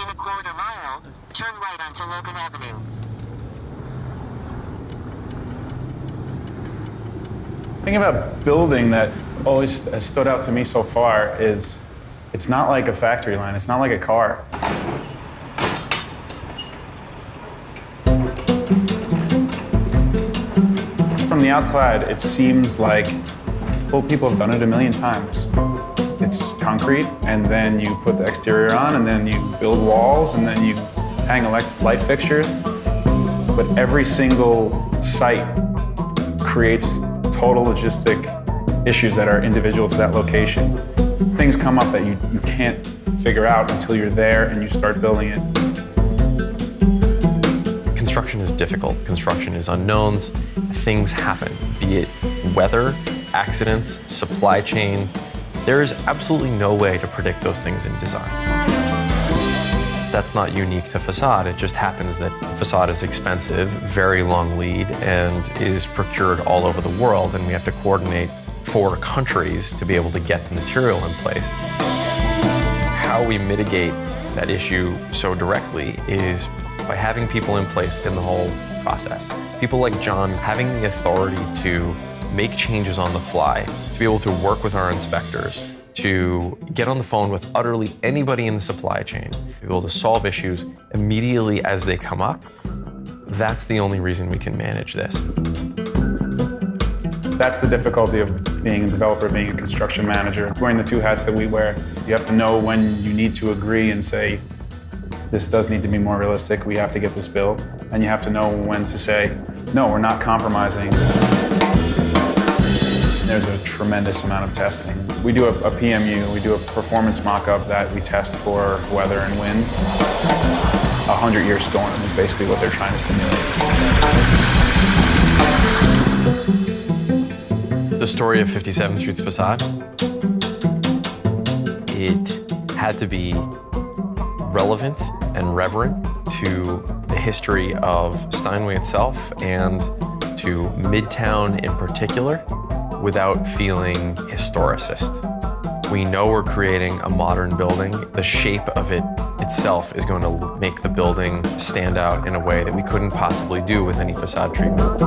a quarter mile, turn right onto Logan Avenue. The thing about building that always has stood out to me so far is it's not like a factory line, it's not like a car. From the outside, it seems like, well, people have done it a million times. It's concrete, and then you put the exterior on, and then you build walls, and then you hang light fixtures. But every single site creates total logistic issues that are individual to that location. Things come up that you can't figure out until you're there and you start building it. Construction is difficult. Construction is unknowns. Things happen, be it weather, accidents, supply chain. There is absolutely no way to predict those things in design. That's not unique to facade. It just happens that facade is expensive, very long lead, and is procured all over the world, and we have to coordinate 4 countries to be able to get the material in place. How we mitigate that issue so directly is by having people in place in the whole process. People like John having the authority to make changes on the fly, to be able to work with our inspectors, to get on the phone with utterly anybody in the supply chain, be able to solve issues immediately as they come up. That's the only reason we can manage this. That's the difficulty of being a developer, being a construction manager. Wearing the 2 hats that we wear, you have to know when you need to agree and say, this does need to be more realistic, we have to get this built. And you have to know when to say, no, we're not compromising. There's a tremendous amount of testing. We do a PMU, we do a performance mock-up that we test for weather and wind. A 100-year storm is basically what they're trying to simulate. The story of 57th Street's facade, it had to be relevant and reverent to the history of Steinway itself and to Midtown in particular, without feeling historicist. We know we're creating a modern building. The shape of it itself is going to make the building stand out in a way that we couldn't possibly do with any facade treatment.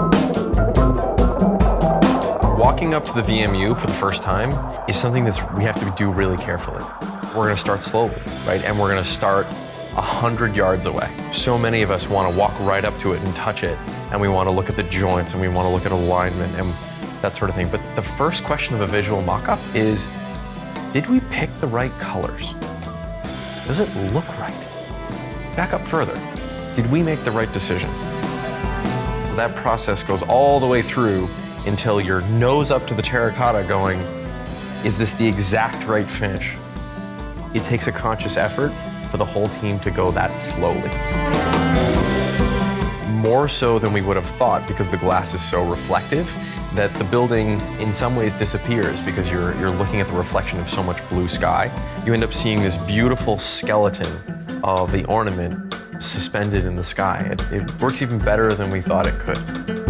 Walking up to the VMU for the first time is something we have to do really carefully. We're going to start slowly, right? And we're going to start 100 yards away. So many of us want to walk right up to it and touch it, and we want to look at the joints, and we want to look at alignment, and that sort of thing. But the first question of a visual mock-up is, did we pick the right colors? Does it look right? Back up further. Did we make the right decision? That process goes all the way through until your nose up to the terracotta going, is this the exact right finish? It takes a conscious effort for the whole team to go that slowly. More so than we would have thought, because the glass is so reflective that the building in some ways disappears because you're looking at the reflection of so much blue sky. You end up seeing this beautiful skeleton of the ornament suspended in the sky. It works even better than we thought it could.